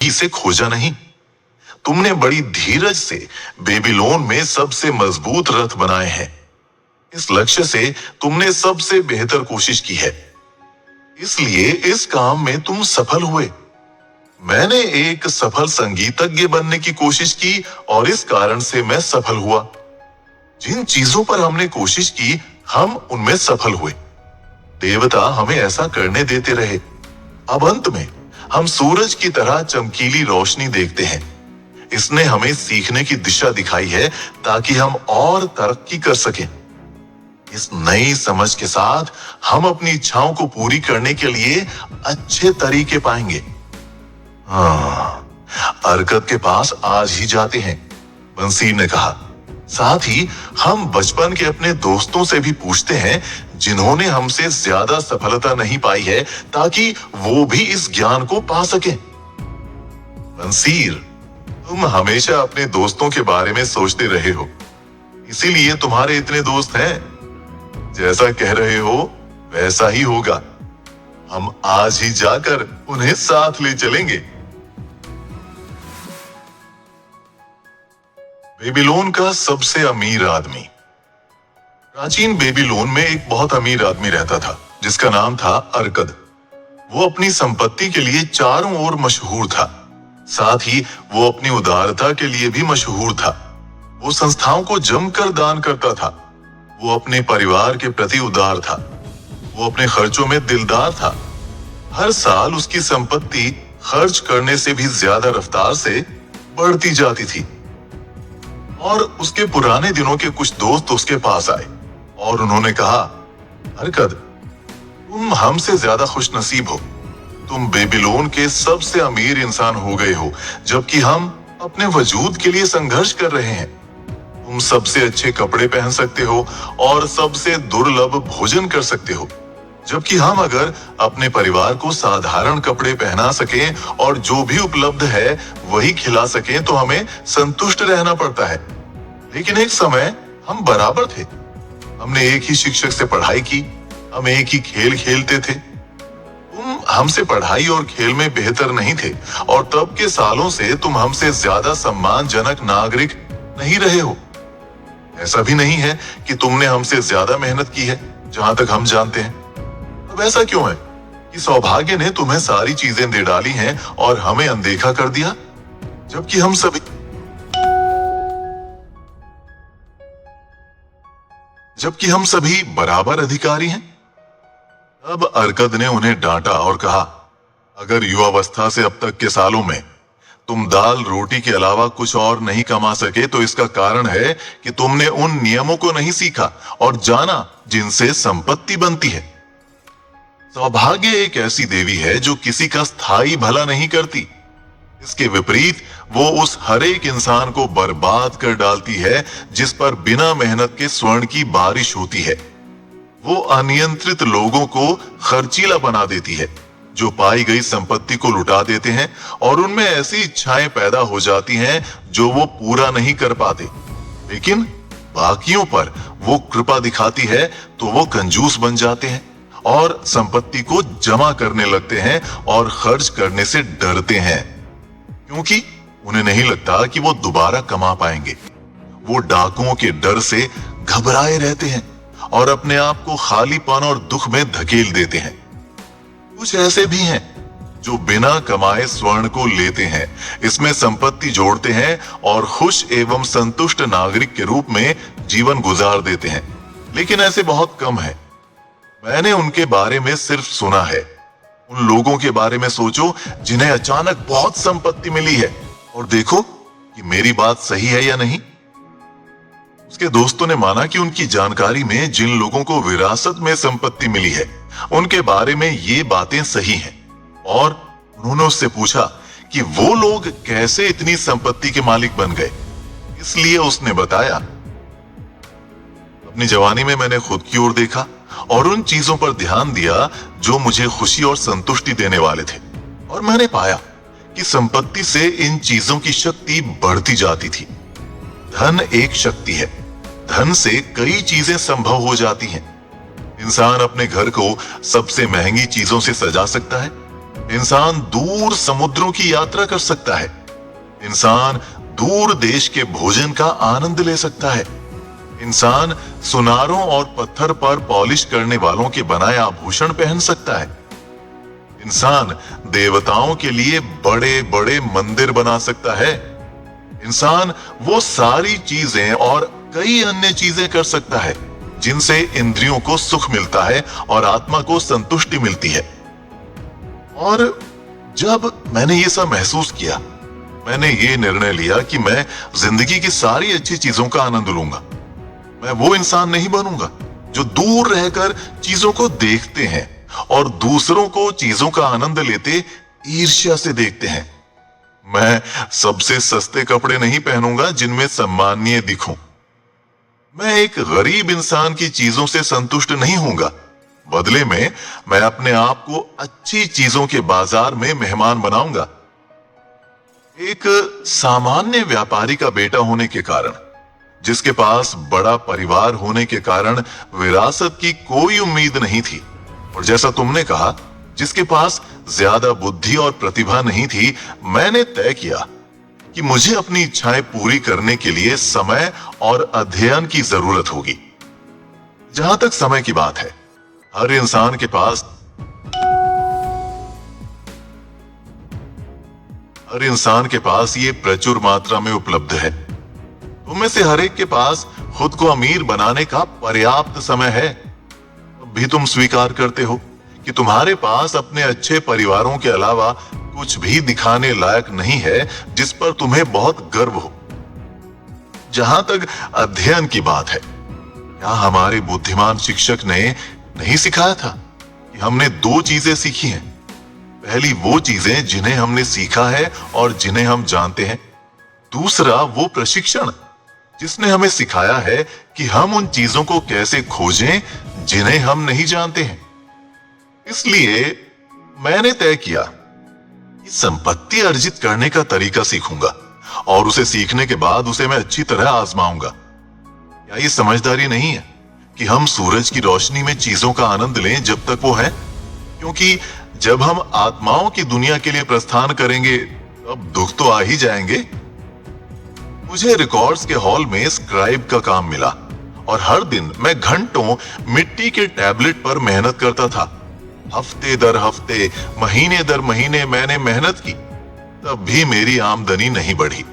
इसे खोजा नहीं। तुमने बड़ी धीरज से बेबीलोन में सबसे मजबूत रथ बनाए हैं। इस लक्ष्य से तुमने सबसे बेहतर कोशिश की है, इसलिए इस काम में तुम सफल हुए। मैंने एक सफल संगीतज्ञ बनने की कोशिश की और इस कारण से मैं सफल हुआ। जिन चीजों पर हमने कोशिश की, हम उनमें सफल हुए। देवता हमें ऐसा करने देते रहे। अब अंत में हम सूरज की तरह चमकीली रोशनी देखते हैं। इसने हमें सीखने की दिशा दिखाई है ताकि हम और तरक्की कर सकें। इस नई समझ के साथ हम अपनी इच्छाओं को पूरी करने के लिए अच्छे तरीके पाएंगे। हाँ, अरकत के पास आज ही जाते हैं, बंसीर ने कहा। साथ ही हम बचपन के अपने दोस्तों से भी पूछते हैं जिन्होंने हमसे ज्यादा सफलता नहीं पाई है, ताकि वो भी इस ज्ञान को पा सकें। बंसीर, तुम हमेशा अपने दोस्तों के बारे में सोचते रहे हो, इसीलिए तुम्हारे इतने दोस्त हैं। जैसा कह रहे हो वैसा ही होगा। हम आज ही जाकर उन्हें साथ ले चलेंगे। बेबीलोन का सबसे अमीर आदमी। प्राचीन बेबीलोन में एक बहुत अमीर आदमी रहता था जिसका नाम था अरकद। वो अपनी संपत्ति के लिए चारों ओर मशहूर था। साथ ही वो अपनी उदारता के लिए भी मशहूर था। वो संस्थाओं को जमकर दान करता था। वो अपने परिवार के प्रति उदार था। वो अपने खर्चों में दिलदार था। हर साल उसकी संपत्ति खर्च करने से भी ज्यादा रफ्तार से बढ़ती जाती थी। और उसके पुराने दिनों के कुछ दोस्त उसके पास आए और उन्होंने कहा, अरकद, तुम हमसे ज्यादा खुशनसीब हो। तुम बेबीलोन के सबसे अमीर इंसान हो गए हो, जबकि हम अपने वजूद के लिए संघर्ष कर रहे हैं। तुम सबसे अच्छे कपड़े पहन सकते हो और सबसे दुर्लभ भोजन कर सकते हो, जबकि हम अगर अपने परिवार को साधारण कपड़े पहना सकें और जो भी उपलब्ध है वही खिला सकें तो हमें संतुष्ट रहना पड़ता है। लेकिन एक समय हम बराबर थे। हमने एक ही शिक्षक से पढ़ाई की, हम एक ही खेल खेलते थे। तुम हमसे पढ़ाई और खेल में बेहतर नहीं थे और तब के सालों से तुम हमसे ज्यादा सम्मानजनक नागरिक नहीं रहे हो। ऐसा भी नहीं है कि तुमने हमसे ज्यादा मेहनत की है, जहां तक हम जानते हैं। अब ऐसा क्यों है कि सौभाग्य ने तुम्हें सारी चीजें दे डाली हैं और हमें अनदेखा कर दिया, जबकि हम सभी बराबर अधिकारी हैं? अब अरकद ने उन्हें डांटा और कहा, अगर युवावस्था से अब तक के सालों में तुम दाल रोटी के अलावा कुछ और नहीं कमा सके तो इसका कारण है कि तुमने उन नियमों को नहीं सीखा और जाना जिनसे संपत्ति बनती है। सौभाग्य एक ऐसी देवी है जो किसी का स्थायी भला नहीं करती। इसके विपरीत वो उस हर एक इंसान को बर्बाद कर डालती है जिस पर बिना मेहनत के स्वर्ण की बारिश होती है। वो अनियंत्रित लोगों को खर्चीला बना देती है जो पाई गई संपत्ति को लुटा देते हैं और उनमें ऐसी इच्छाएं पैदा हो जाती हैं जो वो पूरा नहीं कर पाते। लेकिन बाकियों पर वो कृपा दिखाती है तो वो कंजूस बन जाते हैं और संपत्ति को जमा करने लगते हैं और खर्च करने से डरते हैं, क्योंकि उन्हें नहीं लगता कि वो दोबारा कमा पाएंगे। वो डाकुओं के डर से घबराए रहते हैं और अपने आप को खालीपन और दुख में धकेल देते हैं। कुछ ऐसे भी हैं जो बिना कमाए स्वर्ण को लेते हैं, इसमें संपत्ति जोड़ते हैं और खुश एवं संतुष्ट नागरिक के रूप में जीवन गुजार देते हैं। लेकिन ऐसे बहुत कम है। मैंने उनके बारे में सिर्फ सुना है। उन लोगों के बारे में सोचो जिन्हें अचानक बहुत संपत्ति मिली है और देखो कि मेरी बात सही है या नहीं। उसके दोस्तों ने माना कि उनकी जानकारी में जिन लोगों को विरासत में संपत्ति मिली है उनके बारे में ये बातें सही हैं और उन्होंने उससे पूछा कि वो लोग कैसे इतनी संपत्ति के मालिक बन गए। इसलिए उसने बताया, अपनी जवानी में मैंने खुद की ओर देखा और उन चीजों पर ध्यान दिया जो मुझे खुशी और संतुष्टि देने वाले थे, और मैंने पाया कि संपत्ति से इन चीजों की शक्ति बढ़ती जाती थी। धन एक शक्ति है। धन से कई चीजें संभव हो जाती हैं। इंसान अपने घर को सबसे महंगी चीजों से सजा सकता है, इंसान दूर समुद्रों की यात्रा कर सकता है। इंसान दूर देश के भोजन का आनंद ले सकता है। इंसान सुनारों और पत्थर पर पॉलिश करने वालों के बनाए आभूषण पहन सकता है। इंसान देवताओं के लिए बड़े बड़े मंदिर बना सकता है। इंसान वो सारी चीजें और कई अन्य चीजें कर सकता है जिनसे इंद्रियों को सुख मिलता है और आत्मा को संतुष्टि मिलती है। और जब मैंने ये सब महसूस किया, मैंने ये निर्णय लिया कि मैं जिंदगी की सारी अच्छी चीजों का आनंद लूंगा। मैं वो इंसान नहीं बनूंगा जो दूर रहकर चीजों को देखते हैं और दूसरों को चीजों का आनंद लेते ईर्ष्या से देखते हैं। मैं सबसे सस्ते कपड़े नहीं पहनूंगा जिनमें सम्मानीय दिखूं। मैं एक गरीब इंसान की चीजों से संतुष्ट नहीं होऊंगा। बदले में मैं अपने आप को अच्छी चीजों के बाजार में मेहमान बनाऊंगा। एक सामान्य व्यापारी का बेटा होने के कारण, जिसके पास बड़ा परिवार होने के कारण विरासत की कोई उम्मीद नहीं थी, और जैसा तुमने कहा, जिसके पास ज्यादा बुद्धि और प्रतिभा नहीं थी, मैंने तय किया कि मुझे अपनी इच्छाएं पूरी करने के लिए समय और अध्ययन की जरूरत होगी। जहां तक समय की बात है, हर इंसान के पास ये प्रचुर मात्रा में उपलब्ध है। तुम में से हर एक के पास खुद को अमीर बनाने का पर्याप्त समय है। अब भी तुम स्वीकार करते हो कि तुम्हारे पास अपने अच्छे परिवारों के अलावा कुछ भी दिखाने लायक नहीं है जिस पर तुम्हें बहुत गर्व हो। जहां तक अध्ययन की बात है, क्या हमारे बुद्धिमान शिक्षक ने नहीं सिखाया था कि हमने दो चीजें सीखी हैं? पहली वो चीजें जिन्हें हमने सीखा है और जिन्हें हम जानते हैं। दूसरा वो प्रशिक्षण जिसने हमें सिखाया है कि हम उन चीजों को कैसे खोजें जिन्हें हम नहीं जानते हैं। इसलिए मैंने तय किया कि संपत्ति अर्जित करने का तरीका सीखूंगा और उसे सीखने के बाद उसे मैं अच्छी तरह आजमाऊंगा। क्या ये समझदारी नहीं है कि हम सूरज की रोशनी में चीजों का आनंद लें जब तक वो है? क्योंकि जब हम आत्माओं की दुनिया के लिए प्रस्थान करेंगे तब दुख तो आ ही जाएंगे। मुझे रिकॉर्ड्स के हॉल में स्क्राइब का काम मिला और हर दिन मैं घंटों मिट्टी के टैबलेट पर मेहनत करता था। हफ्ते दर हफ्ते, महीने दर महीने मैंने मेहनत की, तब भी मेरी आमदनी नहीं बढ़ी।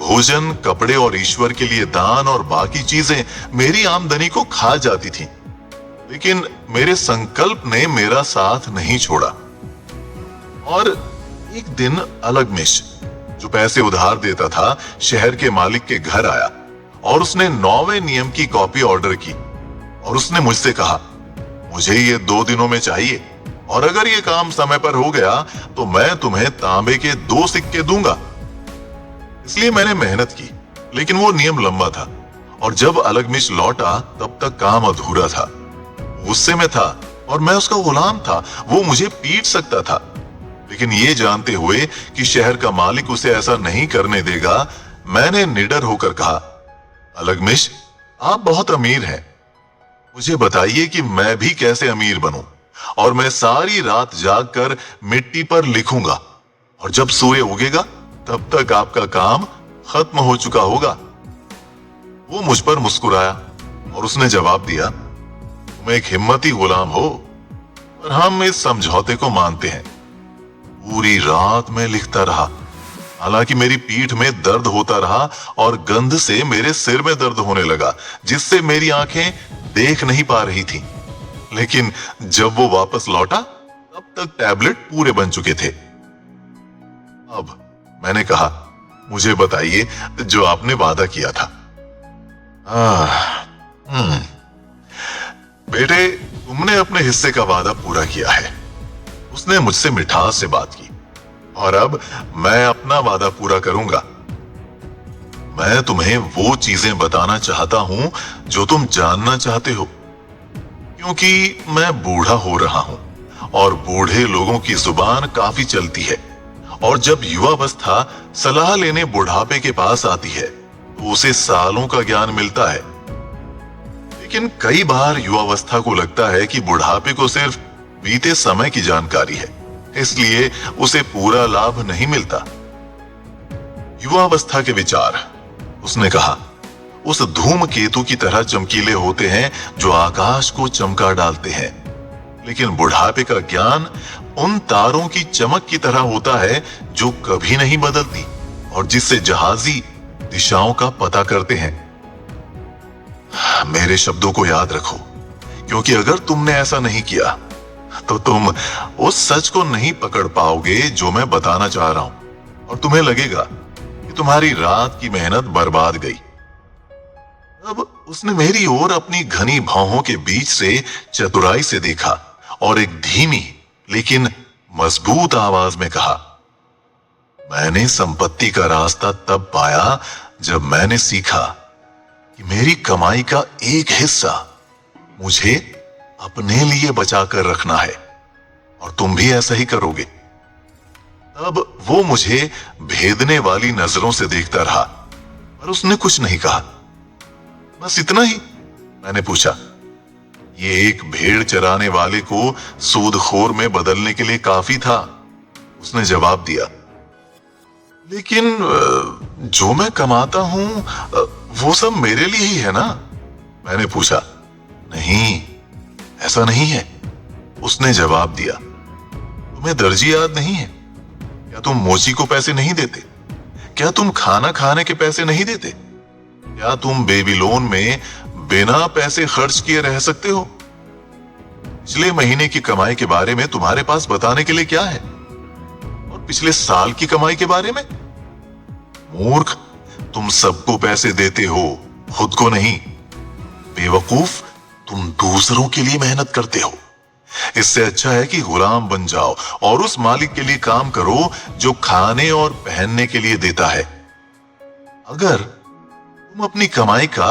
भोजन, कपड़े और ईश्वर के लिए दान और बाकी चीजें मेरी आमदनी को खा जाती थीं। लेकिन मेरे संकल्प ने मेरा साथ नहीं छोड़ा। और एक दिन अलगमिश, जो पैसे उधार देता था, शहर के मालिक के घर आया और उसने 9वें नियम की कॉपी ऑर्डर की और उसने मुझसे कहा, मुझे ये 2 दिनों में चाहिए और अगर ये काम समय पर हो गया तो मैं तुम्हें तांबे के 2 सिक्के दूंगा। इसलिए मैंने मेहनत की, लेकिन वो नियम लंबा था और जब अलगमिश लौटा तब तक काम अधूरा था। गुस्से में था और मैं उसका गुलाम था। वो मुझे पीट सकता था, लेकिन ये जानते हुए कि शहर का मालिक उसे ऐसा नहीं करने देगा, मैंने निडर होकर कहा, अलगमिश, आप बहुत अमीर हैं। मुझे बताइए कि मैं भी कैसे अमीर बनूं, और मैं सारी रात जागकर मिट्टी पर लिखूंगा और जब सूर्य उगेगा तब तक आपका काम खत्म हो चुका होगा। वो मुझ पर मुस्कुराया और उसने जवाब दिया, तुम एक हिम्मती गुलाम हो, पर हम इस समझौते को मानते हैं। पूरी रात मैं लिखता रहा, हालांकि मेरी पीठ में दर्द होता रहा और गंध से मेरे सिर में दर्द होने लगा, जिससे मेरी आंखें देख नहीं पा रही थी। लेकिन जब वो वापस लौटा तब तक टैबलेट पूरे बन चुके थे। अब मैंने कहा, मुझे बताइए जो आपने वादा किया था। बेटे, तुमने अपने हिस्से का वादा पूरा किया है। उसने मुझसे मिठास से बात की और अब मैं अपना वादा पूरा करूंगा। मैं तुम्हें वो चीजें बताना चाहता हूं जो तुम जानना चाहते हो, क्योंकि मैं बूढ़ा हो रहा हूं और बूढ़े लोगों की जुबान काफी चलती है, और जब युवावस्था सलाह लेने बुढ़ापे के पास आती है तो उसे सालों का ज्ञान मिलता है। लेकिन कई बार युवावस्था को लगता है कि बुढ़ापे को सिर्फ बीते समय की जानकारी है, इसलिए उसे पूरा लाभ नहीं मिलता। युवावस्था के विचार, उसने कहा, उस धूमकेतु की तरह चमकीले होते हैं जो आकाश को चमका डालते हैं, लेकिन बुढ़ापे का ज्ञान उन तारों की चमक की तरह होता है जो कभी नहीं बदलती और जिससे जहाजी दिशाओं का पता करते हैं। मेरे शब्दों को याद रखो, क्योंकि अगर तुमने ऐसा नहीं किया तो तुम उस सच को नहीं पकड़ पाओगे जो मैं बताना चाह रहा हूं, और तुम्हें लगेगा कि तुम्हारी रात की मेहनत बर्बाद गई। अब उसने मेरी ओर अपनी घनी भौहों के बीच से चतुराई से देखा और एक धीमी लेकिन मजबूत आवाज में कहा, मैंने संपत्ति का रास्ता तब पाया जब मैंने सीखा कि मेरी कमाई का एक हिस्सा मुझे अपने लिए बचाकर रखना है, और तुम भी ऐसा ही करोगे। तब वो मुझे भेदने वाली नजरों से देखता रहा, पर उसने कुछ नहीं कहा। बस इतना ही? मैंने पूछा। ये एक भेड़ चराने वाले को सूदखोर में बदलने के लिए काफी था, उसने जवाब दिया। लेकिन जो मैं कमाता हूं वो सब मेरे लिए ही है ना? मैंने पूछा। नहीं, ऐसा नहीं है, उसने जवाब दिया। तुम्हें दर्जी याद नहीं है? क्या तुम मोची को पैसे नहीं देते? क्या तुम खाना खाने के पैसे नहीं देते? क्या तुम बेबीलोन में बिना पैसे खर्च किए रह सकते हो? पिछले महीने की कमाई के बारे में तुम्हारे पास बताने के लिए क्या है? और पिछले साल की कमाई के बारे में? मूर्ख, तुम सबको पैसे देते हो, खुद को नहीं। बेवकूफ, तुम दूसरों के लिए मेहनत करते हो। इससे अच्छा है कि गुलाम बन जाओ और उस मालिक के लिए काम करो जो खाने और पहनने के लिए देता है। अगर तुम अपनी कमाई का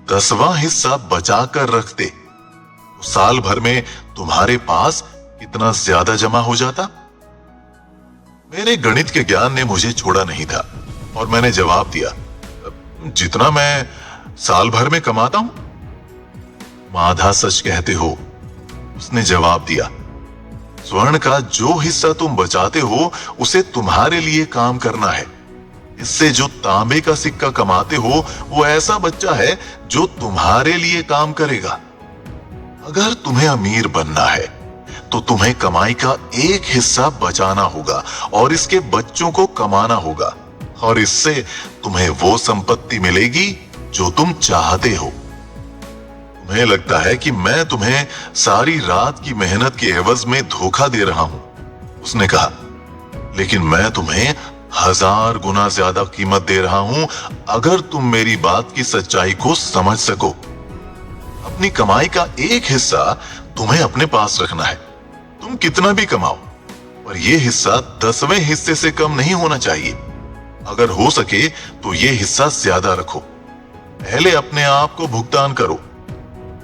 10वां हिस्सा बचा कर रखते तो साल भर में तुम्हारे पास कितना ज्यादा जमा हो जाता? मेरे गणित के ज्ञान ने मुझे छोड़ा नहीं था और मैंने जवाब दिया, जितना मैं साल भर में कमाता हूं। आधा सच कहते हो, उसने जवाब दिया। स्वर्ण का जो हिस्सा तुम बचाते हो उसे तुम्हारे लिए काम करना है। इससे जो तांबे का सिक्का कमाते हो वो ऐसा बच्चा है जो तुम्हारे लिए काम करेगा। अगर तुम्हें अमीर बनना है तो तुम्हें कमाई का एक हिस्सा बचाना होगा और इसके बच्चों को कमाना होगा, और इससे तुम्हें वो संपत्ति मिलेगी जो तुम चाहते हो। तुम्हें लगता है कि मैं तुम्हें सारी रात की मेहनत के एवज में धोखा दे रहा हूं, उसने कहा, लेकिन मैं तुम्हें 1000 गुना ज्यादा कीमत दे रहा हूं अगर तुम मेरी बात की सच्चाई को समझ सको। अपनी कमाई का एक हिस्सा तुम्हें अपने पास रखना है। तुम कितना भी कमाओ, पर यह हिस्सा 10वें हिस्से से कम नहीं होना चाहिए। अगर हो सके तो यह हिस्सा ज्यादा रखो। पहले अपने आप को भुगतान करो।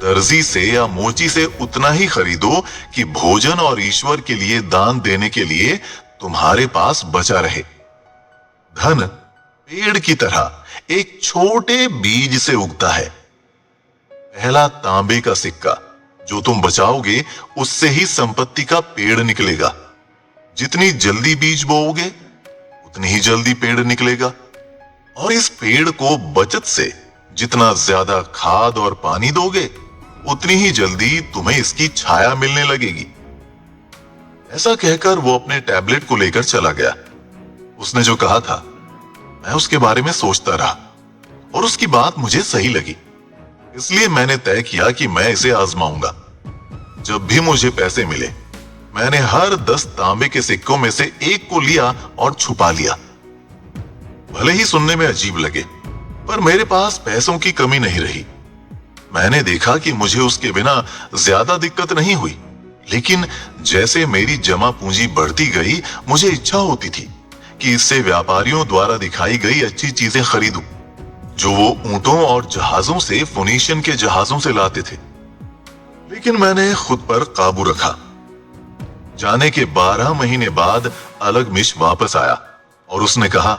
दर्जी से या मोची से उतना ही खरीदो कि भोजन और ईश्वर के लिए दान देने के लिए तुम्हारे पास बचा रहे। धन पेड़ की तरह एक छोटे बीज से उगता है। पहला तांबे का सिक्का जो तुम बचाओगे उससे ही संपत्ति का पेड़ निकलेगा। जितनी जल्दी बीज बोओगे उतनी ही जल्दी पेड़ निकलेगा, और इस पेड़ को बचत से जितना ज्यादा खाद और पानी दोगे उतनी ही जल्दी तुम्हें इसकी छाया मिलने लगेगी। ऐसा कहकर वो अपने टैबलेट को लेकर चला गया। उसने जो कहा था मैं उसके बारे में सोचता रहा और उसकी बात मुझे सही लगी। इसलिए मैंने तय किया कि मैं इसे आजमाऊंगा। जब भी मुझे पैसे मिले मैंने हर 10 तांबे के सिक्कों में से एक को लिया और छुपा लिया। भले ही सुनने में अजीब लगे, पर मेरे पास पैसों की कमी नहीं रही। मैंने देखा कि मुझे उसके बिना ज्यादा दिक्कत नहीं हुई, लेकिन जैसे मेरी जमा पूंजी बढ़ती गई मुझे इच्छा होती थी कि इससे व्यापारियों द्वारा दिखाई गई अच्छी चीजें खरीदूं, जो वो ऊंटों और जहाजों से फोनीशियन के जहाजों से लाते थे। लेकिन मैंने खुद पर काबू रखा। जाने के 12 महीने बाद अलगमिश वापस आया और उसने कहा,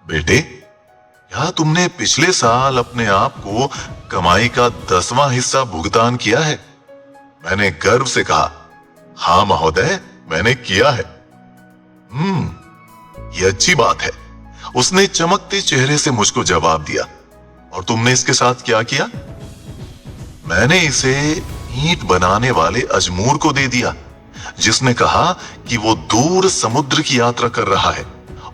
बेटे, क्या तुमने पिछले साल अपने आप को कमाई का 10वां हिस्सा भुगतान किया है? मैंने गर्व से कहा, हाँ महोदय, मैंने किया है। ये अच्छी बात है, उसने चमकते चेहरे से मुझको जवाब दिया। और तुमने इसके साथ क्या किया? मैंने इसे ईंट बनाने वाले अजमूर को दे दिया, जिसने कहा कि वो दूर समुद्र की यात्रा कर रहा है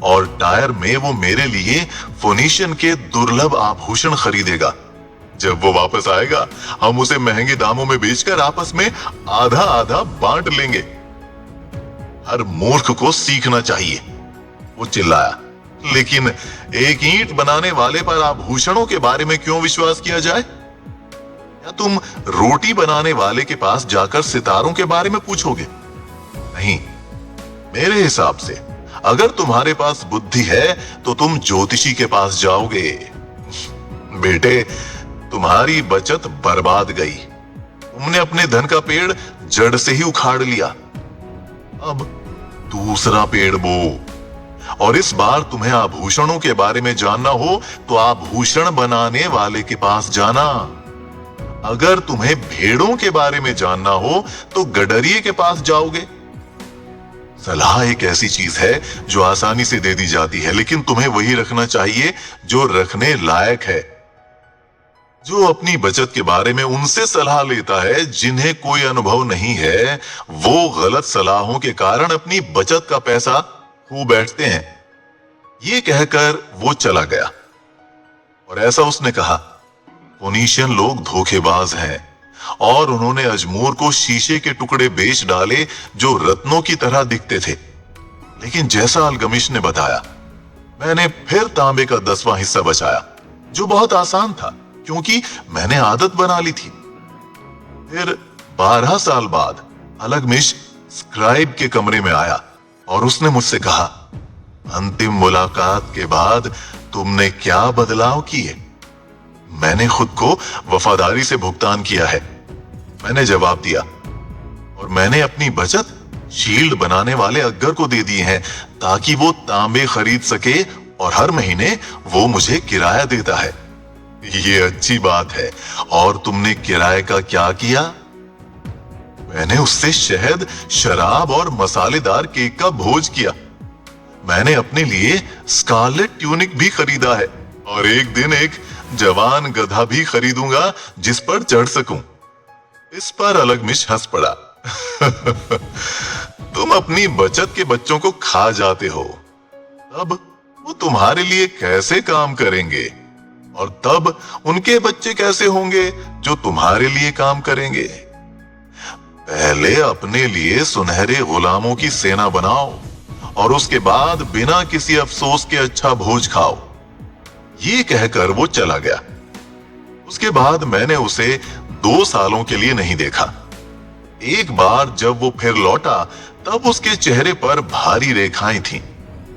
और टायर में वो मेरे लिए फोनीशियन के दुर्लभ आभूषण खरीदेगा। जब वो वापस आएगा हम उसे महंगे दामों में बेचकर आपस में आधा आधा बांट लेंगे। हर मूर्ख को सीखना चाहिए, वो चिल्लाया। लेकिन एक ईंट बनाने वाले पर आभूषणों के बारे में क्यों विश्वास किया जाए? या तुम रोटी बनाने वाले के पास जाकर सितारों के बारे में पूछोगे? नहीं, मेरे हिसाब से अगर तुम्हारे पास बुद्धि है तो तुम ज्योतिषी के पास जाओगे। बेटे, तुम्हारी बचत बर्बाद गई। तुमने अपने धन का पेड़ जड़ से ही उखाड़ लिया। अब दूसरा पेड़ बो। और इस बार तुम्हें आभूषणों के बारे में जानना हो तो आभूषण बनाने वाले के पास जाना। अगर तुम्हें भेड़ों के बारे में जानना हो तो गडरिये के पास जाओगे। सलाह एक ऐसी चीज है जो आसानी से दे दी जाती है, लेकिन तुम्हें वही रखना चाहिए जो रखने लायक है। जो अपनी बचत के बारे में उनसे सलाह लेता है जिन्हें कोई अनुभव नहीं है, वो गलत सलाहों के कारण अपनी बचत का पैसा खो बैठते हैं। ये कहकर वो चला गया और ऐसा उसने कहा, फोनीशियन लोग धोखेबाज हैं और उन्होंने अजमूर को शीशे के टुकड़े बेच डाले जो रत्नों की तरह दिखते थे। लेकिन जैसा अल्गमिश ने बताया, मैंने फिर तांबे का 10वां हिस्सा बचाया, जो बहुत आसान था क्योंकि मैंने आदत बना ली थी। फिर 12 साल बाद अल्गमिश स्क्राइब के कमरे में आया और उसने मुझसे कहा, अंतिम मुलाकात के बाद तुमने क्या बदलाव किए? मैंने खुद को वफादारी से भुगतान किया है, मैंने जवाब दिया। और मैंने अपनी बचत शील्ड बनाने वाले अकबर को दे दी है ताकि वो तांबे खरीद सके और हर महीने वो मुझे किराया देता है। ये अच्छी बात है। और तुमने किराए का क्या किया? मैंने उससे शहद, शराब और मसालेदार केक का भोज किया। मैंने अपने लिए स्कारलेट ट्यूनिक भी खरीदा है और एक दिन एक जवान गधा भी खरीदूंगा जिस पर चढ़ सकूं। इस पर अल्गमिश हंस पड़ा। तुम अपनी बचत के बच्चों को खा जाते हो, तब वो तुम्हारे लिए कैसे काम करेंगे? और तब उनके बच्चे कैसे होंगे जो तुम्हारे लिए काम करेंगे? पहले अपने लिए सुनहरे गुलामों की सेना बनाओ और उसके बाद बिना किसी अफसोस के अच्छा भोज खाओ। ये कहकर वो चला गया। उसके बाद मैंने उसे 2 सालों के लिए नहीं देखा। एक बार जब वो फिर लौटा तब उसके चेहरे पर भारी रेखाएं थीं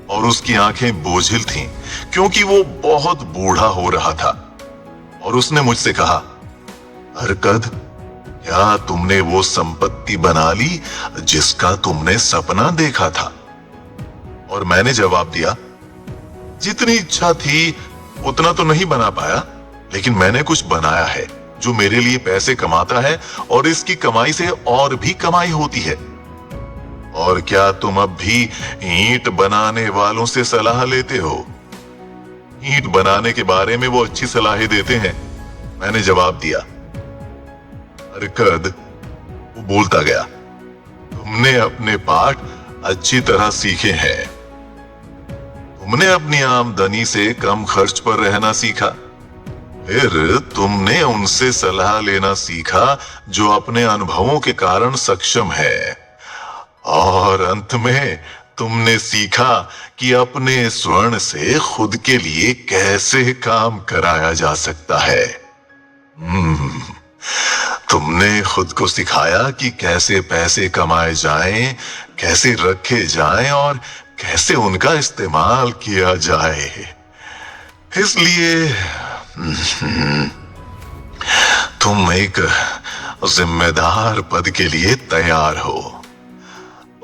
और उसकी आंखें बोझिल थीं क्योंकि वो बहुत बूढ़ा हो रहा था। और उसने मुझसे कहा, अरकद, क्या तुमने वो संपत्ति बना ली जिसका तुमने सपना देखा था? और मैंने जवाब दिया, जितनी इच्छा थी उतना तो नहीं बना पाया, लेकिन मैंने कुछ बनाया है जो मेरे लिए पैसे कमाता है और इसकी कमाई से और भी कमाई होती है। और क्या तुम अब भी ईंट बनाने वालों से सलाह लेते हो? ईंट बनाने के बारे में वो अच्छी सलाहें देते हैं, मैंने जवाब दिया। अरकद, वो बोलता गया, तुमने अपने पाठ अच्छी तरह सीखे हैं। तुमने अपनी आमदनी से कम खर्च पर रहना सीखा। फिर तुमने उनसे सलाह लेना सीखा जो अपने अनुभवों के कारण सक्षम है। और अंत में तुमने सीखा कि अपने स्वर्ण से खुद के लिए कैसे काम कराया जा सकता है। तुमने खुद को सिखाया कि कैसे पैसे कमाए जाएं, कैसे रखे जाएं और कैसे उनका इस्तेमाल किया जाए। इसलिए तुम एक जिम्मेदार पद के लिए तैयार हो।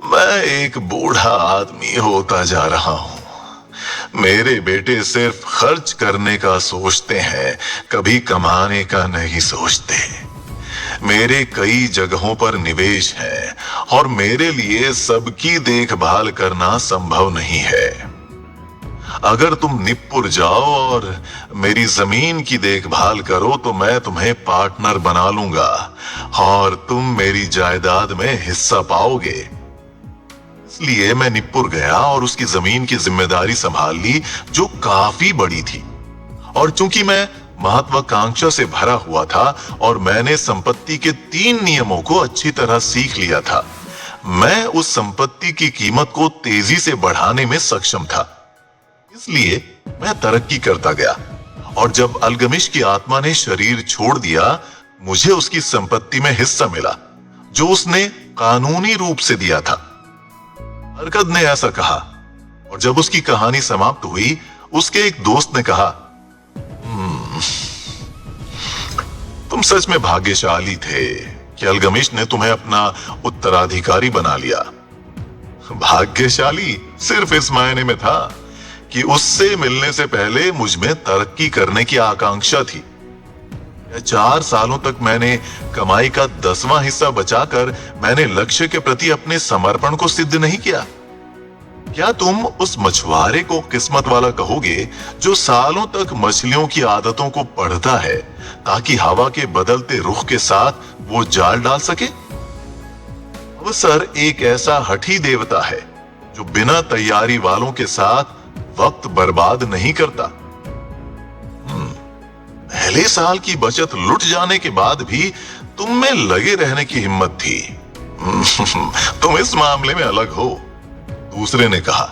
मैं एक बूढ़ा आदमी होता जा रहा हूं। मेरे बेटे सिर्फ खर्च करने का सोचते हैं, कभी कमाने का नहीं सोचते। मेरे कई जगहों पर निवेश है और मेरे लिए सबकी देखभाल करना संभव नहीं है। अगर तुम निप्पुर जाओ और मेरी जमीन की देखभाल करो तो मैं तुम्हें पार्टनर बना लूंगा और तुम मेरी जायदाद में हिस्सा पाओगे। इसलिए मैं निप्पुर गया और उसकी जमीन की जिम्मेदारी संभाल ली, जो काफी बड़ी थी। और चूंकि मैं महत्वाकांक्षा से भरा हुआ था और मैंने संपत्ति के 3 नियमों को अच्छी तरह सीख लिया था, मैं उस संपत्ति की कीमत को तेजी से बढ़ाने में सक्षम था। इसलिए मैं तरक्की करता गया और जब अल्गमिश की आत्मा ने शरीर छोड़ दिया, मुझे उसकी संपत्ति में हिस्सा मिला जो उसने कानूनी रूप से दिया था। अरकद ने ऐसा कहा और जब उसकी कहानी समाप्त हुई, उसके एक दोस्त ने कहा, तुम सच में भाग्यशाली थे कि अल्गमिश ने तुम्हें अपना उत्तराधिकारी बना लिया। भाग्यशाली सिर्फ इस मायने में था कि उससे मिलने से पहले मुझ में तरक्की करने की आकांक्षा थी। 4 सालों तक मैंने कमाई का 10वां हिस्सा बचाकर मैंने लक्ष्य के प्रति अपने समर्पण को सिद्ध नहीं किया। क्या तुम उस मछुआरे को किस्मत वाला कहोगे जो सालों तक मछलियों की आदतों को पढ़ता है ताकि हवा के बदलते रुख के साथ वो जाल डाल सके? अवसर एक ऐसा हठी देवता है जो बिना तैयारी वालों के साथ वक्त बर्बाद नहीं करता। पहले साल की बचत लुट जाने के बाद भी तुम में लगे रहने की हिम्मत थी। तुम इस मामले में अलग हो, दूसरे ने कहा।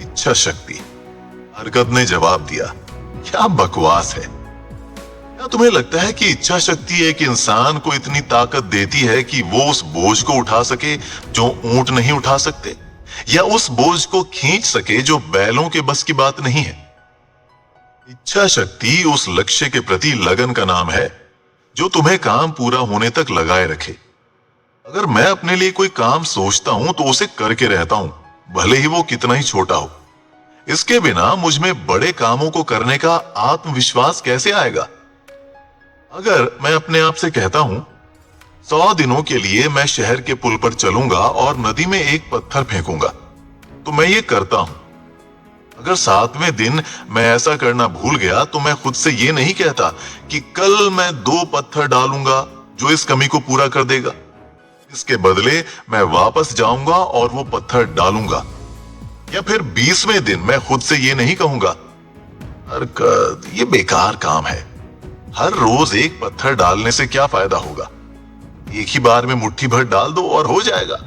इच्छा शक्ति, अरकद ने जवाब दिया। क्या बकवास है। क्या तुम्हें लगता है कि इच्छा शक्ति एक इंसान को इतनी ताकत देती है कि वो उस बोझ को उठा सके जो ऊंट नहीं उठा सकते, या उस बोझ को खींच सके जो बैलों के बस की बात नहीं है? इच्छा शक्ति उस लक्ष्य के प्रति लगन का नाम है जो तुम्हें काम पूरा होने तक लगाए रखे। अगर मैं अपने लिए कोई काम सोचता हूं तो उसे करके रहता हूं, भले ही वो कितना ही छोटा हो। इसके बिना मुझ में बड़े कामों को करने का आत्मविश्वास कैसे आएगा? अगर मैं अपने आप से कहता हूं 100 दिनों के लिए मैं शहर के पुल पर चलूंगा और नदी में एक पत्थर फेंकूंगा, तो मैं ये करता हूं। अगर 7वें दिन मैं ऐसा करना भूल गया तो मैं खुद से ये नहीं कहता कि कल मैं 2 पत्थर डालूंगा जो इस कमी को पूरा कर देगा। इसके बदले मैं वापस जाऊंगा और वो पत्थर डालूंगा। या फिर 20वें दिन मैं खुद से ये नहीं कहूंगा, अरकद ये बेकार काम है, हर रोज एक पत्थर डालने से क्या फायदा होगा, एक ही बार में मुट्ठी भर डाल दो और हो जाएगा।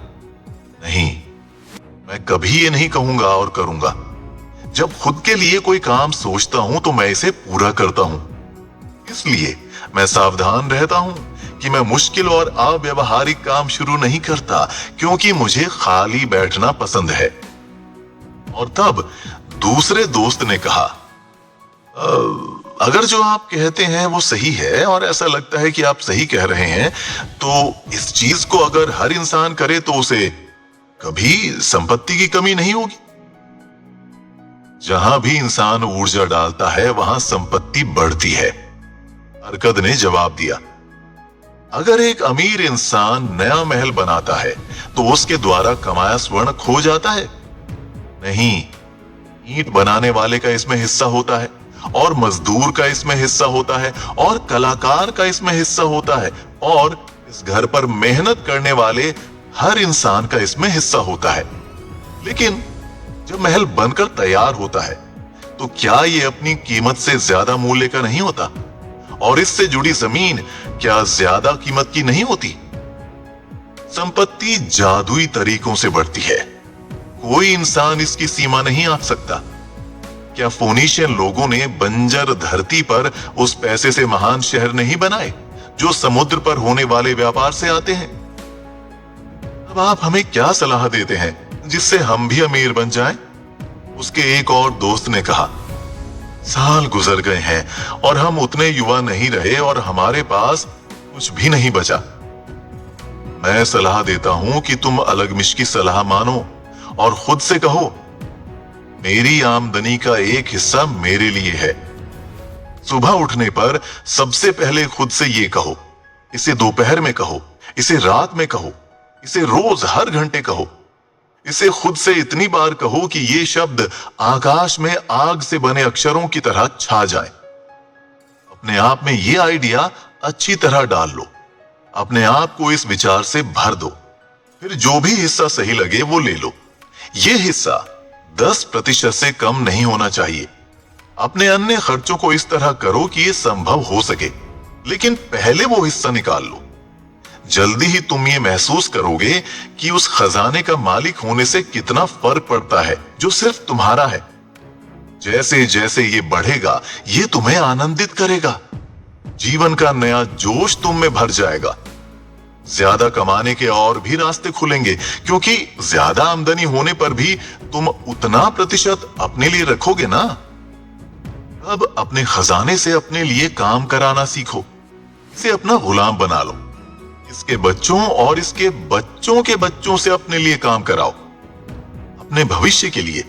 नहीं, मैं कभी ये नहीं कहूंगा और करूंगा। जब खुद के लिए कोई काम सोचता हूं तो मैं इसे पूरा करता हूं। इसलिए मैं सावधान रहता हूं कि मैं मुश्किल और अव्यावहारिक काम शुरू नहीं करता, क्योंकि मुझे खाली बैठना पसंद है। और तब दूसरे दोस्त ने कहा, अगर जो आप कहते हैं वो सही है और ऐसा लगता है कि आप सही कह रहे हैं, तो इस चीज को अगर हर इंसान करे तो उसे कभी संपत्ति की कमी नहीं होगी। जहां भी इंसान ऊर्जा डालता है वहां संपत्ति बढ़ती है, अरकद ने जवाब दिया। अगर एक अमीर इंसान नया महल बनाता है तो उसके द्वारा कमाया स्वर्ण खो जाता है? नहीं, ईंट बनाने वाले का इसमें हिस्सा होता है और मजदूर का इसमें हिस्सा होता है और कलाकार का इसमें हिस्सा होता है और इस घर पर मेहनत करने वाले हर इंसान का इसमें हिस्सा होता है। लेकिन जब महल बनकर तैयार होता है तो क्या ये अपनी कीमत से ज्यादा मूल्य का नहीं होता? और इससे जुड़ी जमीन क्या ज्यादा कीमत की नहीं होती? संपत्ति जादुई तरीकों से बढ़ती है, कोई इंसान इसकी सीमा नहीं आंक सकता। क्या फोनीशियन लोगों ने बंजर धरती पर उस पैसे से महान शहर नहीं बनाए जो समुद्र पर होने वाले व्यापार से आते हैं? अब आप हमें क्या सलाह देते हैं जिससे हम भी अमीर बन जाएं? उसके एक और दोस्त ने कहा, साल गुजर गए हैं और हम उतने युवा नहीं रहे और हमारे पास कुछ भी नहीं बचा। मैं सलाह देता हूं कि तुम अल्गमिश की सलाह मानो और खुद से कहो, मेरी आमदनी का एक हिस्सा मेरे लिए है। सुबह उठने पर सबसे पहले खुद से ये कहो, इसे दोपहर में कहो, इसे रात में कहो, इसे रोज हर घंटे कहो, इसे खुद से इतनी बार कहो कि ये शब्द आकाश में आग से बने अक्षरों की तरह छा जाए। अपने आप में ये आइडिया अच्छी तरह डाल लो, अपने आप को इस विचार से भर दो, फिर जो भी हिस्सा सही लगे वो ले लो। ये हिस्सा 10% से कम नहीं होना चाहिए। अपने अन्य खर्चों को इस तरह करो कि ये संभव हो सके, लेकिन पहले वो हिस्सा निकाल लो। जल्दी ही तुम ये महसूस करोगे कि उस खजाने का मालिक होने से कितना फर्क पड़ता है जो सिर्फ तुम्हारा है। जैसे जैसे ये बढ़ेगा, ये तुम्हें आनंदित करेगा। जीवन का नया जोश तुम में भर जाएगा। ज्यादा कमाने के और भी रास्ते खुलेंगे, क्योंकि ज्यादा आमदनी होने पर भी तुम उतना प्रतिशत अपने लिए रखोगे ना। अब अपने खजाने से अपने लिए काम कराना सीखो। इसे अपना गुलाम बना लो। इसके बच्चों और इसके बच्चों के बच्चों से अपने लिए काम कराओ। अपने भविष्य के लिए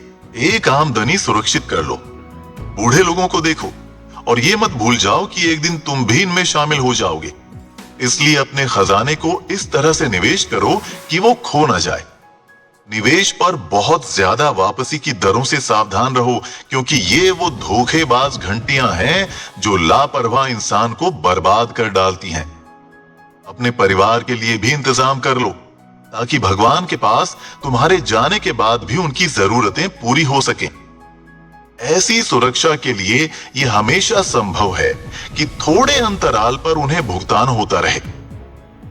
एक आमदनी सुरक्षित कर लो। बूढ़े लोगों को देखो और ये मत भूल जाओ कि एक दिन तुम भी इनमें शामिल हो जाओगे। इसलिए अपने खजाने को इस तरह से निवेश करो कि वो खो ना जाए। निवेश पर बहुत ज्यादा वापसी की दरों से सावधान रहो, क्योंकि ये वो धोखेबाज घंटियां हैं जो लापरवाह इंसान को बर्बाद कर डालती हैं। अपने परिवार के लिए भी इंतजाम कर लो, ताकि भगवान के पास तुम्हारे जाने के बाद भी उनकी जरूरतें पूरी हो सकें। ऐसी सुरक्षा के लिए यह हमेशा संभव है कि थोड़े अंतराल पर उन्हें भुगतान होता रहे।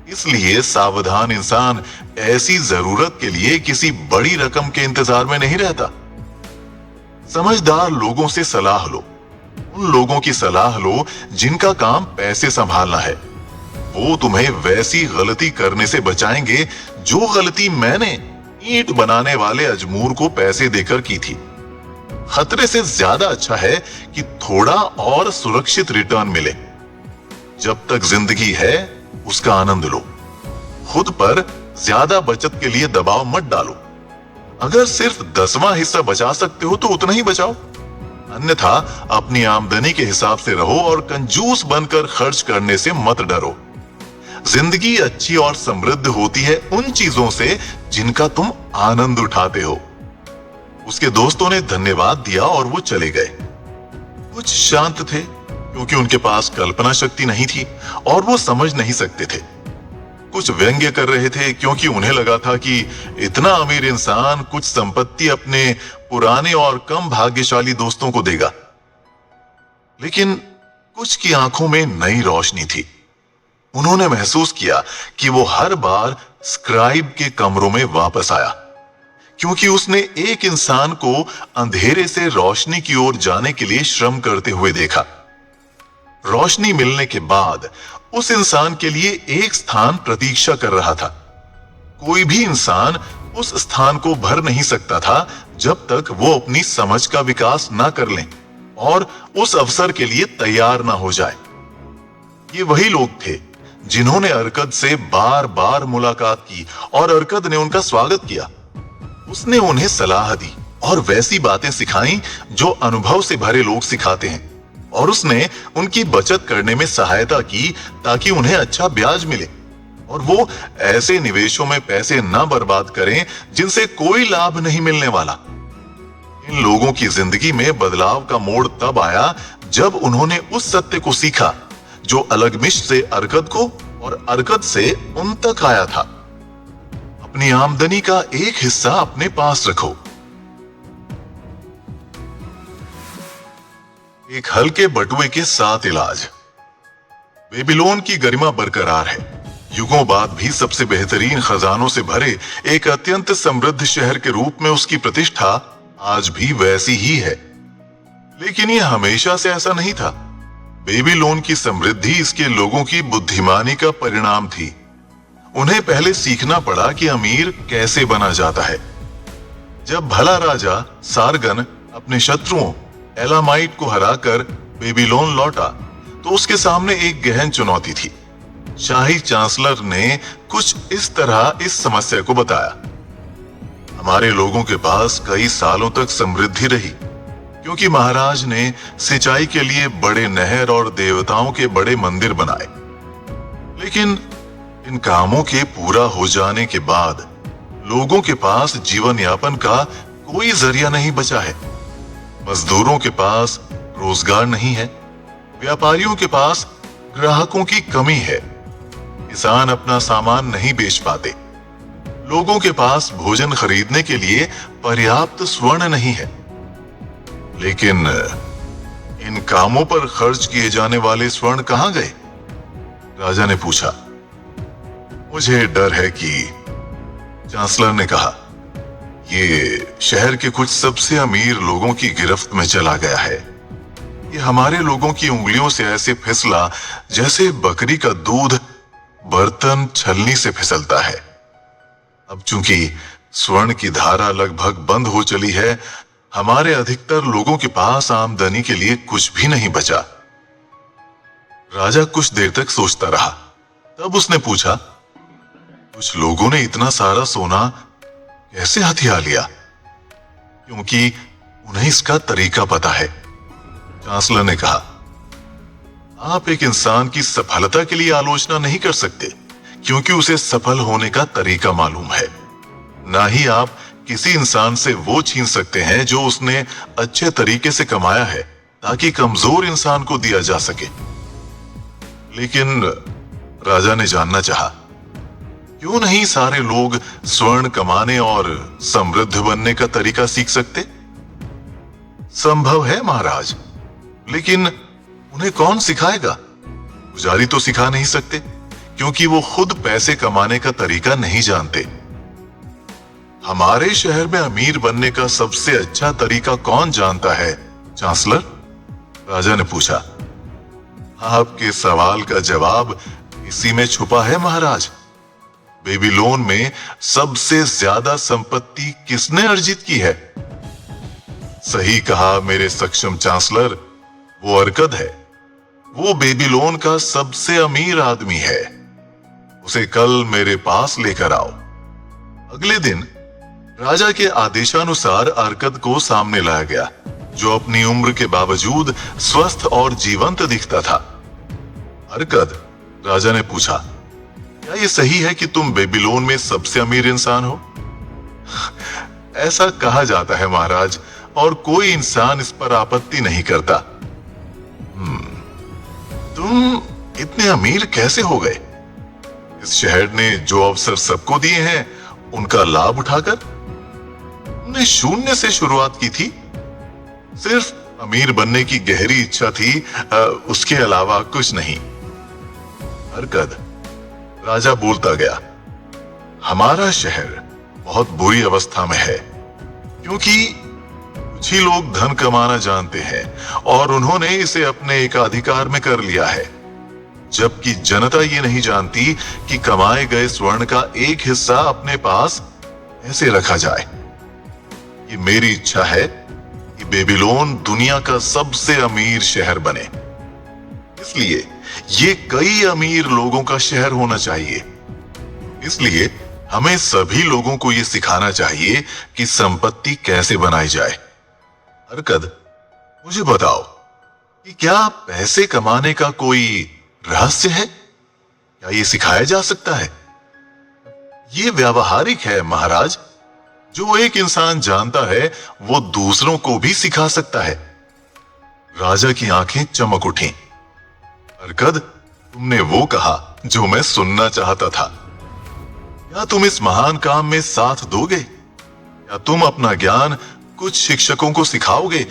इसलिए सावधान इंसान ऐसी जरूरत के लिए किसी बड़ी रकम के इंतजार में नहीं रहता। समझदार लोगों से सलाह लो। उन लोगों की सलाह लो जिनका काम पैसे संभालना है। वो तुम्हें वैसी गलती करने से बचाएंगे जो गलती मैंने ईंट बनाने वाले अजमूर को पैसे देकर की थी। खतरे से ज्यादा अच्छा है कि थोड़ा और सुरक्षित रिटर्न मिले। जब तक जिंदगी है उसका आनंद लो। खुद पर ज्यादा बचत के लिए दबाव मत डालो। अगर सिर्फ 10वां हिस्सा बचा सकते हो तो उतना ही बचाओ, अन्यथा अपनी आमदनी के हिसाब से रहो और कंजूस बनकर खर्च करने से मत डरो। जिंदगी अच्छी और समृद्ध होती है उन चीजों से जिनका तुम आनंद उठाते हो। उसके दोस्तों ने धन्यवाद दिया और वो चले गए। कुछ शांत थे क्योंकि उनके पास कल्पना शक्ति नहीं थी और वो समझ नहीं सकते थे। कुछ व्यंग्य कर रहे थे क्योंकि उन्हें लगा था कि इतना अमीर इंसान कुछ संपत्ति अपने पुराने और कम भाग्यशाली दोस्तों को देगा। लेकिन कुछ की आंखों में नई रोशनी थी। उन्होंने महसूस किया कि वो हर बार स्क्राइब के कमरों में वापस आया, क्योंकि उसने एक इंसान को अंधेरे से रोशनी की ओर जाने के लिए श्रम करते हुए देखा। रोशनी मिलने के बाद उस इंसान के लिए एक स्थान प्रतीक्षा कर रहा था। कोई भी इंसान उस स्थान को भर नहीं सकता था जब तक वो अपनी समझ का विकास ना कर लें और उस अवसर के लिए तैयार ना हो जाए। ये वही लोग थे जिन्होंने अरकद से बार बार मुलाकात की और अरकद ने उनका स्वागत किया। उसने उन्हें सलाह दी और वैसी बातें सिखाई जो अनुभव से भरे लोग सिखाते हैं, और उसने उनकी बचत करने में सहायता की ताकि उन्हें अच्छा ब्याज मिले और वो ऐसे निवेशों में पैसे ना बर्बाद करें जिनसे कोई लाभ नहीं मिलने वाला। इन लोगों की जिंदगी में बदलाव का मोड़ तब आया जब उन्होंने उस सत्य को सीखा जो अलगमिश से अरकद को और अरकद से उन तक आया था। अपनी आमदनी का एक हिस्सा अपने पास रखो। एक हल्के बटुए के 7 इलाज। बेबीलोन की गरिमा बरकरार है। युगों बाद भी सबसे बेहतरीन खजानों से भरे एक अत्यंत समृद्ध शहर के रूप में उसकी प्रतिष्ठा आज भी वैसी ही है। लेकिन यह हमेशा से ऐसा नहीं था। बेबीलोन की समृद्धि इसके लोगों की बुद्धिमानी का परिणाम थी। उन्हें पहले सीखना पड़ा कि अमीर कैसे बना जाता है। जब भला राजा सारगन अपने शत्रुओं एलामाइट को हराकर बेबीलोन लौटा तो उसके सामने एक गहन चुनौती थी। शाही चांसलर ने कुछ इस तरह इस समस्या को बताया। हमारे लोगों के पास कई सालों तक समृद्धि रही क्योंकि महाराज ने सिंचाई के लिए बड़े नहर और देवताओं के बड़े मंदिर बनाए। लेकिन इन कामों के पूरा हो जाने के बाद लोगों के पास जीवन यापन का कोई जरिया नहीं बचा है। मजदूरों के पास रोजगार नहीं है, व्यापारियों के पास ग्राहकों की कमी है, किसान अपना सामान नहीं बेच पाते, लोगों के पास भोजन खरीदने के लिए पर्याप्त स्वर्ण नहीं है। लेकिन इन कामों पर खर्च किए जाने वाले स्वर्ण कहां गए? राजा ने पूछा। मुझे डर है कि, चांसलर ने कहा, ये शहर के कुछ सबसे अमीर लोगों की गिरफ्त में चला गया है। ये हमारे लोगों की उंगलियों से ऐसे फिसला जैसे बकरी का दूध बर्तन छलनी से फिसलता है। अब चूंकि स्वर्ण की धारा लगभग बंद हो चली है, हमारे अधिकतर लोगों के पास आमदनी के लिए कुछ भी नहीं बचा। राजा कुछ देर तक सोचता रहा, तब उसने पूछा, कुछ लोगों ने इतना सारा सोना कैसे हथिया लिया? क्योंकि उन्हें इसका तरीका पता है। चांसलर ने कहा, आप एक इंसान की सफलता के लिए आलोचना नहीं कर सकते, क्योंकि उसे सफल होने का तरीका मालूम है। ना ही आप किसी इंसान से वो छीन सकते हैं जो उसने अच्छे तरीके से कमाया है, ताकि कमजोर इंसान को दिया जा सके। लेकिन राजा ने जानना चाहा, क्यों नहीं सारे लोग स्वर्ण कमाने और समृद्ध बनने का तरीका सीख सकते? संभव है महाराज, लेकिन उन्हें कौन सिखाएगा? पुजारी तो सिखा नहीं सकते, क्योंकि वो खुद पैसे कमाने का तरीका नहीं जानते। हमारे शहर में अमीर बनने का सबसे अच्छा तरीका कौन जानता है, चांसलर? राजा ने पूछा। आपके सवाल का जवाब इसी में छुपा है महाराज। बेबीलोन में सबसे ज्यादा संपत्ति किसने अर्जित की है? सही कहा मेरे सक्षम चांसलर, वो अरकद है। वो बेबीलोन का सबसे अमीर आदमी है। उसे कल मेरे पास लेकर आओ। अगले दिन राजा के आदेशानुसार अरकद को सामने लाया गया, जो अपनी उम्र के बावजूद स्वस्थ और जीवंत दिखता था। अरकद, राजा ने पूछा, क्या ये सही है कि तुम बेबीलोन में सबसे अमीर इंसान हो? ऐसा कहा जाता है महाराज, और कोई इंसान इस पर आपत्ति नहीं करता। तुम इतने अमीर कैसे हो गए? इस शहर ने जो अवसर सबको दिए हैं, उनका लाभ उठाकर? तुमने शून्य से शुरुआत की थी। सिर्फ अमीर बनने की गहरी इच्छा थी, उसके अलावा कुछ नहीं। अरकद, राजा बोलता गया, हमारा शहर बहुत बुरी अवस्था में है, क्योंकि कुछ ही लोग धन कमाना जानते हैं और उन्होंने इसे अपने एकाधिकार में कर लिया है, जबकि जनता ये नहीं जानती कि कमाए गए स्वर्ण का एक हिस्सा अपने पास कैसे रखा जाए। ये मेरी इच्छा है कि बेबीलोन दुनिया का सबसे अमीर शहर बने। इसलिए ये कई अमीर लोगों का शहर होना चाहिए। इसलिए हमें सभी लोगों को ये सिखाना चाहिए कि संपत्ति कैसे बनाई जाए। अरकद, मुझे बताओ कि क्या पैसे कमाने का कोई रहस्य है? क्या ये सिखाया जा सकता है? ये व्यावहारिक है महाराज। जो एक इंसान जानता है, वो दूसरों को भी सिखा सकता है। राजा की आंखें चमक उठी। अरकद, तुमने वो कहा जो मैं सुनना चाहता था। क्या तुम इस महान काम में साथ दोगे? क्या तुम अपना ज्ञान कुछ शिक्षकों को सिखाओगे